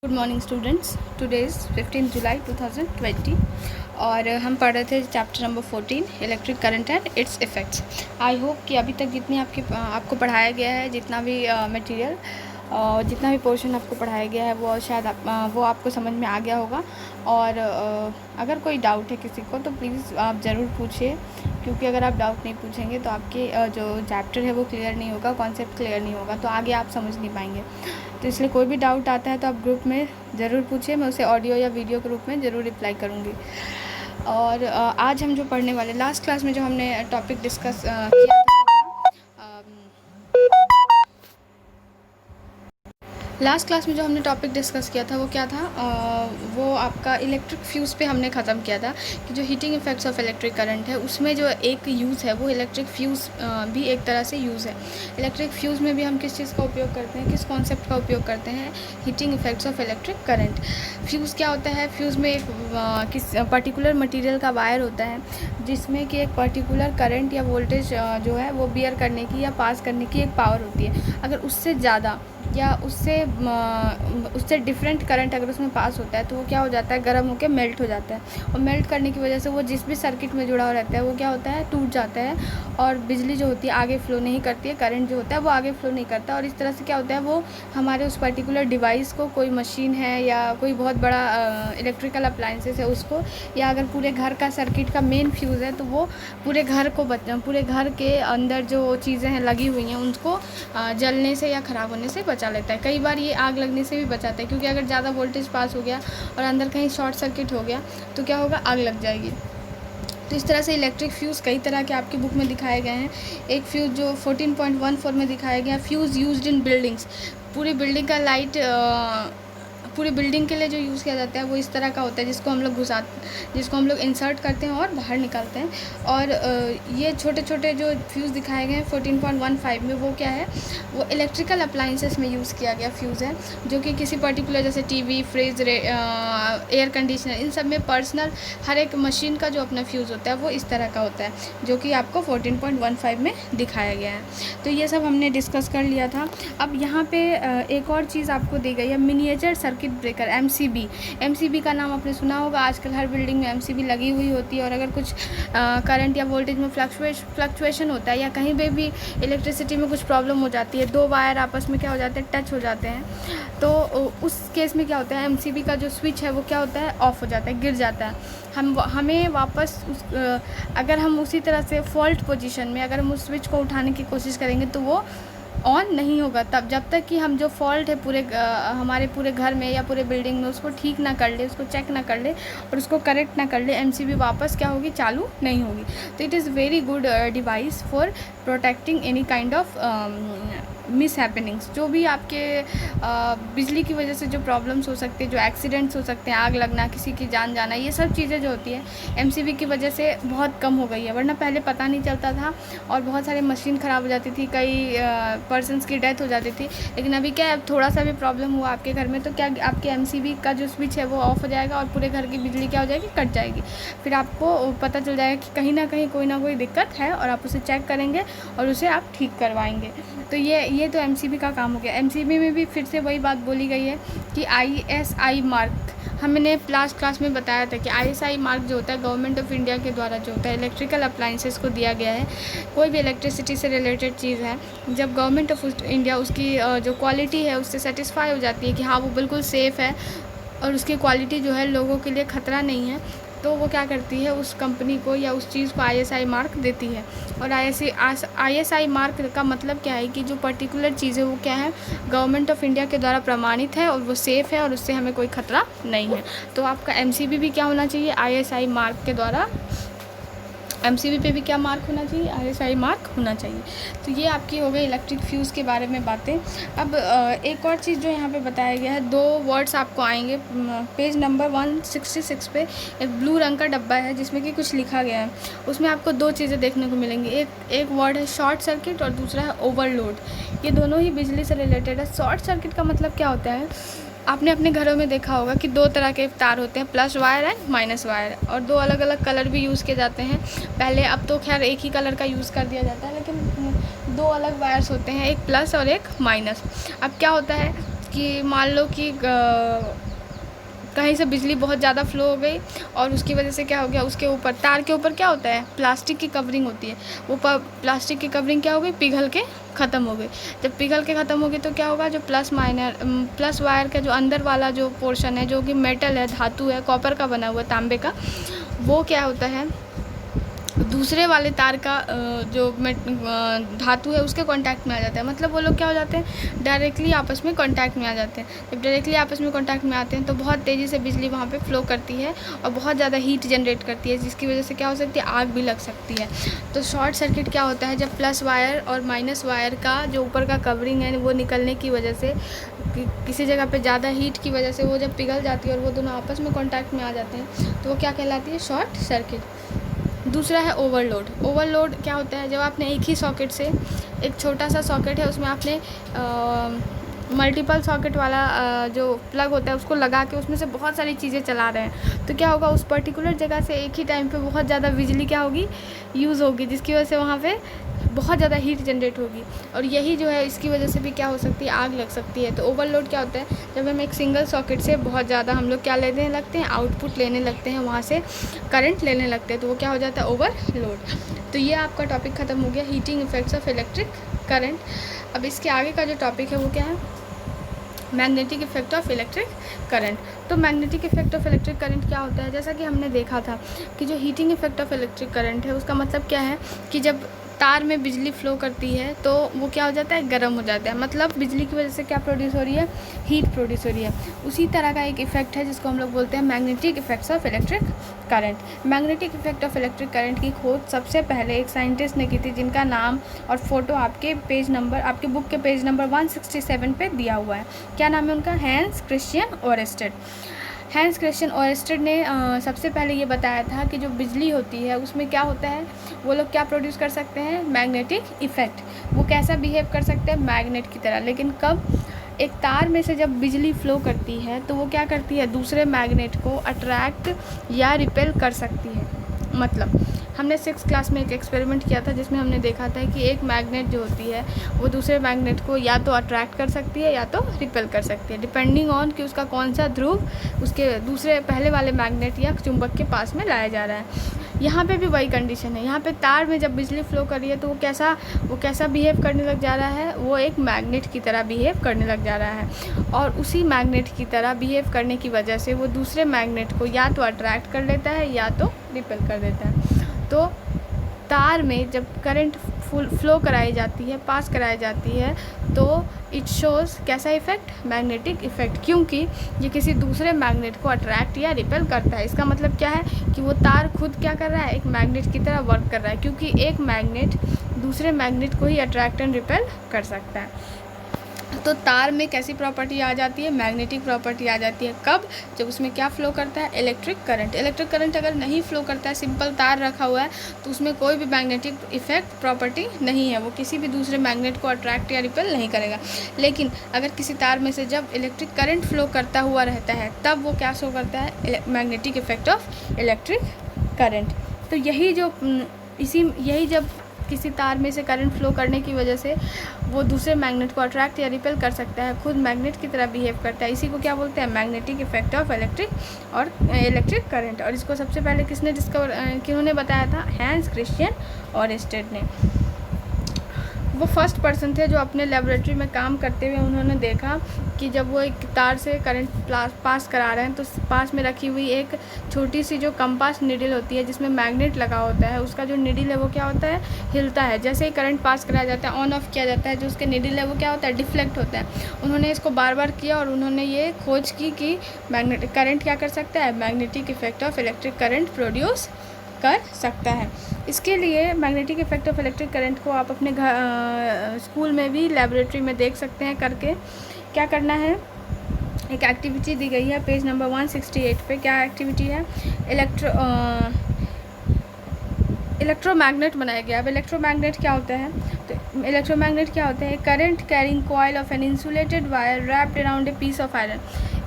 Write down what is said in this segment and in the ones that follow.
Good morning students. Today is 15 जुलाई 2020 और हम पढ़ रहे थे chapter number 14 electric current and it's effects. I hope कि अभी तक जितनी आपको पढ़ाया गया है, जितना भी मटेरियल जितना भी पोर्शन आपको पढ़ाया गया है वो शायद वो आपको समझ में आ गया होगा। और अगर कोई डाउट है किसी को तो प्लीज़ आप ज़रूर पूछिए, क्योंकि अगर आप डाउट नहीं पूछेंगे तो आपके जो चैप्टर है वो क्लियर नहीं होगा, कॉन्सेप्ट क्लियर नहीं होगा, तो आगे आप समझ नहीं पाएंगे। तो इसलिए कोई भी डाउट आता है तो आप ग्रुप में ज़रूर पूछिए, मैं उसे ऑडियो या वीडियो के रूप में ज़रूर रिप्लाई करूँगी। और आज हम जो पढ़ने वाले, लास्ट क्लास में जो हमने टॉपिक डिस्कस किया था, लास्ट क्लास में जो हमने टॉपिक डिस्कस किया था वो क्या था, वो आपका इलेक्ट्रिक फ्यूज़ पे हमने ख़त्म किया था कि जो heating effects of electric current है उसमें जो एक यूज़ है वो इलेक्ट्रिक फ्यूज़ भी एक तरह से यूज़ है। इलेक्ट्रिक फ्यूज़ में भी हम किस चीज़ का उपयोग करते हैं, किस कॉन्सेप्ट का उपयोग करते हैं, heating effects of electric current. Fuse क्या होता है? फ्यूज़ में एक किस पर्टिकुलर मटीरियल का वायर होता है जिसमें कि एक पर्टिकुलर करंट या वोल्टेज जो है वो बियर करने की या पास करने की एक पावर होती है। अगर उससे ज़्यादा या उससे डिफरेंट करंट अगर उसमें पास होता है तो वो क्या हो जाता है, गर्म होकर मेल्ट हो जाता है। और मेल्ट करने की वजह से वो जिस भी सर्किट में जुड़ा हुआ रहता है वो क्या होता है, टूट जाता है और बिजली जो होती है आगे फ्लो नहीं करती है, करंट जो होता है वो आगे फ्लो नहीं करता। और इस तरह से क्या होता है, वो हमारे उस पर्टिकुलर डिवाइस को, कोई मशीन है या कोई बहुत बड़ा इलेक्ट्रिकल अप्लाइंसेस है उसको, या अगर पूरे घर का सर्किट का मेन फ्यूज़ है तो वो पूरे घर के अंदर जो चीज़ें हैं लगी हुई हैं उनको जलने से या ख़राब होने से बचा लेता है। कई बार ये आग लगने से भी बचाता है, क्योंकि अगर ज़्यादा वोल्टेज पास हो गया और अंदर कहीं शॉर्ट सर्किट हो गया तो क्या होगा, आग लग जाएगी। तो इस तरह से इलेक्ट्रिक फ्यूज़ कई तरह के आपकी बुक में दिखाए गए हैं। एक फ्यूज़ जो 14.14 में दिखाया गया, फ्यूज़ यूज्ड इन बिल्डिंग्स, पूरी बिल्डिंग का लाइट पूरी बिल्डिंग के लिए जो यूज़ किया जाता है वो इस तरह का होता है जिसको हम लोग इंसर्ट करते हैं और बाहर निकालते हैं। और ये छोटे छोटे जो फ्यूज़ दिखाए गए हैं 14.15 में, वो क्या है, वो इलेक्ट्रिकल अप्लाइंसेस में यूज़ किया गया फ्यूज़ है, जो कि किसी पर्टिकुलर जैसे टीवी, फ्रिज, एयर कंडीशनर, इन सब में पर्सनल हर एक मशीन का जो अपना फ्यूज़ होता है वो इस तरह का होता है, जो कि आपको 14.15 में दिखाया गया है। तो ये सब हमने डिस्कस कर लिया था। अब यहाँ पे एक और चीज़ आपको दी गई है, miniature circuit breaker, MCB. MCB का नाम आपने सुना होगा, आजकल हर बिल्डिंग में एमसीबी लगी हुई होती है। और अगर कुछ करंट या वोल्टेज में फ्लक्चुएशन होता है या कहीं पे भी इलेक्ट्रिसिटी में कुछ प्रॉब्लम हो जाती है, दो वायर आपस में क्या हो जाते हैं, टच हो जाते हैं, तो उस केस में क्या होता है, एमसीबी का जो स्विच है वो क्या होता है, ऑफ हो जाता है, गिर जाता है। हमें वापस अगर हम उसी तरह से फॉल्ट पोजीशन में अगर हम उस स्विच को उठाने की कोशिश करेंगे तो वो ऑन नहीं होगा तब, जब तक कि हम जो फॉल्ट है हमारे पूरे घर में या पूरे बिल्डिंग में उसको ठीक ना कर ले, उसको चेक ना कर ले और उसको करेक्ट ना कर ले, एमसीबी वापस क्या होगी, चालू नहीं होगी। तो it is very good device for protecting any kind of miss happenings. जो भी आपके बिजली की वजह से जो प्रॉब्लम्स हो सकते हैं, जो एक्सीडेंट्स हो सकते हैं, आग लगना, किसी की जान जाना, ये सब चीज़ें जो होती है एमसीबी की वजह से बहुत कम हो गई है। वरना पहले पता नहीं चलता था और बहुत सारी मशीन ख़राब हो जाती थी, कई पर्सनस की डेथ हो जाती थी। लेकिन अभी क्या है, थोड़ा सा भी प्रॉब्लम हुआ आपके घर में तो क्या आपके एमसीबी का जो स्विच है वो ऑफ हो जाएगा और पूरे घर की बिजली क्या हो जाएगी, कट जाएगी। फिर आपको पता चल जाएगा कि कहीं ना कहीं कोई ना कोई दिक्कत है और आप उसे चेक करेंगे और उसे आप ठीक करवाएंगे। तो ये तो एमसीबी का काम हो गया। एमसीबी में भी फिर से वही बात बोली गई है कि आईएसआई मार्क, हमने लास्ट क्लास में बताया था कि आईएसआई मार्क जो होता है गवर्नमेंट ऑफ इंडिया के द्वारा जो होता है इलेक्ट्रिकल अप्लाइंसेस को दिया गया है। कोई भी इलेक्ट्रिसिटी से रिलेटेड चीज़ है, जब गवर्नमेंट ऑफ इंडिया उसकी जो क्वालिटी है उससे सेटिस्फाई हो जाती है कि हाँ वो बिल्कुल सेफ़ है और उसकी क्वालिटी जो है लोगों के लिए ख़तरा नहीं है, तो वो क्या करती है, उस कंपनी को या उस चीज़ को आईएसआई मार्क देती है। और आईएसआई मार्क का मतलब क्या है कि जो पर्टिकुलर चीज़ है वो क्या है, गवर्नमेंट ऑफ इंडिया के द्वारा प्रमाणित है और वो सेफ़ है और उससे हमें कोई ख़तरा नहीं है। तो आपका एमसीबी भी क्या होना चाहिए, आईएसआई मार्क के द्वारा, एमसीबी पे भी क्या मार्क होना चाहिए, आईएसआई मार्क होना चाहिए। तो ये आपकी हो गई इलेक्ट्रिक फ्यूज़ के बारे में बातें। अब एक और चीज़ जो यहाँ पे बताया गया है, दो वर्ड्स आपको आएंगे पेज नंबर 166 पे। एक ब्लू रंग का डब्बा है जिसमें कि कुछ लिखा गया है, उसमें आपको दो चीज़ें देखने को मिलेंगी। एक वर्ड है शॉर्ट सर्किट और दूसरा है ओवरलोड। ये दोनों ही बिजली से रिलेटेड है। शॉर्ट सर्किट का मतलब क्या होता है, आपने अपने घरों में देखा होगा कि दो तरह के तार होते हैं, plus wire and minus wire, और दो अलग अलग कलर भी यूज़ किए जाते हैं पहले। अब तो खैर एक ही कलर का यूज़ कर दिया जाता है, लेकिन दो अलग वायर्स होते हैं, एक प्लस और एक माइनस। अब क्या होता है कि मान लो कि कहीं से बिजली बहुत ज़्यादा फ़्लो हो गई और उसकी वजह से क्या हो गया, उसके ऊपर तार के ऊपर क्या होता है, प्लास्टिक की कवरिंग होती है, वो प्लास्टिक की कवरिंग क्या हो गई, पिघल के ख़त्म हो गई। जब पिघल के ख़त्म हो गई तो क्या होगा, जो प्लस वायर का जो अंदर वाला जो पोर्शन है, जो कि मेटल है, धातु है, कॉपर का बना हुआ, तांबे का, वो क्या होता है, दूसरे वाले तार का जो धातु है उसके कांटेक्ट में आ जाता है। मतलब वो लोग क्या हो जाते हैं, डायरेक्टली आपस में कांटेक्ट में आ जाते हैं। जब डायरेक्टली आपस में कांटेक्ट में आते हैं तो बहुत तेज़ी से बिजली वहाँ पे फ़्लो करती है और बहुत ज़्यादा हीट जनरेट करती है, जिसकी वजह से क्या हो सकती है, आग भी लग सकती है। तो शॉर्ट सर्किट क्या होता है, जब प्लस वायर और माइनस वायर का जो ऊपर का कवरिंग है वो निकलने की वजह से किसी जगह पे ज़्यादा हीट की वजह से वो जब पिघल जाती है और वो दोनों आपस में कॉन्टैक्ट में आ जाते हैं तो वो क्या कहलाती है, शॉर्ट सर्किट। दूसरा है ओवरलोड। ओवरलोड क्या होता है, जब आपने एक ही सॉकेट से, एक छोटा सा सॉकेट है उसमें आपने मल्टीपल सॉकेट वाला जो प्लग होता है उसको लगा के उसमें से बहुत सारी चीज़ें चला रहे हैं, तो क्या होगा, उस पर्टिकुलर जगह से एक ही टाइम पे बहुत ज़्यादा बिजली क्या होगी, यूज़ होगी, जिसकी वजह से वहाँ पे बहुत ज़्यादा हीट जनरेट होगी और यही जो है इसकी वजह से भी क्या हो सकती है, आग लग सकती है। तो ओवरलोड क्या होता है, जब हम एक सिंगल सॉकेट से बहुत ज़्यादा हम लोग क्या लेने लगते हैं, आउटपुट लेने लगते हैं, वहाँ से करंट लेने लगते हैं, तो वो क्या हो जाता है, ओवरलोड। तो ये आपका टॉपिक ख़त्म हो गया, heating effects of electric current. अब इसके आगे का जो टॉपिक है वो क्या है, magnetic effect of electric current. तो magnetic effect of electric current क्या होता है, जैसा कि हमने देखा था कि जो heating effect of electric current है उसका मतलब क्या है कि जब तार में बिजली फ़्लो करती है तो वो क्या हो जाता है, गर्म हो जाता है। मतलब बिजली की वजह से क्या प्रोड्यूस हो रही है, हीट प्रोड्यूस हो रही है। उसी तरह का एक इफेक्ट है जिसको हम लोग बोलते हैं magnetic effects of electric current. Magnetic effect of electric current की खोज सबसे पहले एक साइंटिस्ट ने की थी, जिनका नाम और फोटो आपके बुक के पेज नंबर 167 पे दिया हुआ है। क्या नाम है उनका, Hans Christian Oersted. Hans Christian Oersted ने सबसे पहले ये बताया था कि जो बिजली होती है उसमें क्या होता है, वो लोग क्या प्रोड्यूस कर सकते हैं, मैग्नेटिक इफ़ेक्ट। वो कैसा बिहेव कर सकते हैं, मैग्नेट की तरह। लेकिन कब, एक तार में से जब बिजली फ़्लो करती है तो वो क्या करती है, दूसरे मैग्नेट को अट्रैक्ट या रिपेल कर सकती है। मतलब हमने 6th क्लास में एक एक्सपेरिमेंट किया था जिसमें हमने देखा था कि एक मैग्नेट जो होती है वो दूसरे मैग्नेट को या तो अट्रैक्ट कर सकती है या तो रिपेल कर सकती है, डिपेंडिंग ऑन कि उसका कौन सा ध्रुव उसके दूसरे पहले वाले मैग्नेट या चुंबक के पास में लाया जा रहा है। यहाँ पे भी वही कंडीशन है। यहाँ पे तार में जब बिजली फ़्लो कर रही है तो वो कैसा बिहेव करने लग जा रहा है, वो एक मैग्नेट की तरह बिहेव करने लग जा रहा है और उसी मैग्नेट की तरह बिहेव करने की वजह से वो दूसरे मैग्नेट को या तो अट्रैक्ट कर लेता है या तो रिपेल कर देता है। तो तार में जब करंट फ्लो कराई जाती है, पास कराई जाती है, तो इट शोज़ कैसा इफ़ेक्ट, मैग्नेटिक इफ़ेक्ट, क्योंकि ये किसी दूसरे मैग्नेट को अट्रैक्ट या रिपेल करता है। इसका मतलब क्या है कि वो तार खुद क्या कर रहा है, एक मैग्नेट की तरह वर्क कर रहा है, क्योंकि एक मैग्नेट दूसरे मैग्नेट को ही अट्रैक्ट एंड रिपेल कर सकता है। तो तार में कैसी प्रॉपर्टी आ जाती है, मैग्नेटिक प्रॉपर्टी आ जाती है। कब, जब उसमें क्या फ़्लो करता है, इलेक्ट्रिक करंट। इलेक्ट्रिक करंट अगर नहीं फ़्लो करता है, सिंपल तार रखा हुआ है, तो उसमें कोई भी मैग्नेटिक इफेक्ट प्रॉपर्टी नहीं है, वो किसी भी दूसरे मैग्नेट को अट्रैक्ट या रिपेल नहीं करेगा। लेकिन अगर किसी तार में से जब इलेक्ट्रिक करंट फ़्लो करता हुआ रहता है तब वो क्या शो करता है, magnetic effect of electric current. तो यही जब किसी तार में से करंट फ़्लो करने की वजह से वो दूसरे मैग्नेट को अट्रैक्ट या रिपेल कर सकता है, खुद मैग्नेट की तरह बिहेव करता है, इसी को क्या बोलते हैं, magnetic effect of electric current. और इसको सबसे पहले किन्होंने बताया था, हैंस क्रिश्चियन ओरेस्टेड ने। वो फर्स्ट पर्सन थे जो अपने लेबोरेटरी में काम करते हुए उन्होंने देखा कि जब वो एक तार से करंट पास करा रहे हैं तो पास में रखी हुई एक छोटी सी जो कंपास निडल होती है जिसमें मैग्नेट लगा होता है, उसका जो निडल है वो क्या होता है, हिलता है। जैसे ही करंट पास कराया जाता है, ऑन ऑफ किया जाता है, जो उसके निडल है वो क्या होता है, डिफ्लेक्ट होता है। उन्होंने इसको बार बार किया और उन्होंने ये खोज की कि मैग्नेटिक करंट क्या कर सकता है, magnetic effect of electric current produce कर सकता है। इसके लिए magnetic effect of electric current को आप अपने स्कूल में भी लेबोरेटरी में देख सकते हैं करके। क्या करना है, एक एक्टिविटी दी गई है पेज नंबर 168 पे। क्या एक्टिविटी है, इलेक्ट्रोमैग्नेट बनाया गया। अब इलेक्ट्रोमैग्नेट क्या होता है, तो इलेक्ट्रोमैग्नेट क्या होता है, current carrying coil of an insulated wire wrapped around a piece of iron.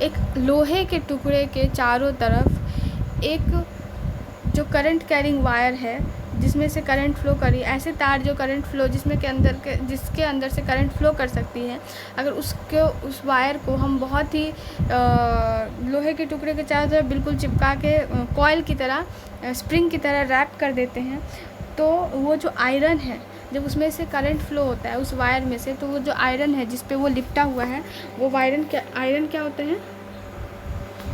एक लोहे के टुकड़े के चारों तरफ एक जो करंट कैरिंग वायर है जिसमें से करंट फ्लो करी, ऐसे तार जो करंट फ्लो जिसके अंदर से करंट फ्लो कर सकती हैं, अगर उस वायर को हम बहुत ही लोहे के टुकड़े के चारों तरफ बिल्कुल चिपका के कॉइल की तरह, स्प्रिंग की तरह रैप कर देते हैं, तो वो जो आयरन है, जब उसमें से करंट फ्लो होता है उस वायर में से, तो वो जो आयरन है जिस पे वो लिपटा हुआ है, वो आयरन क्या होते हैं,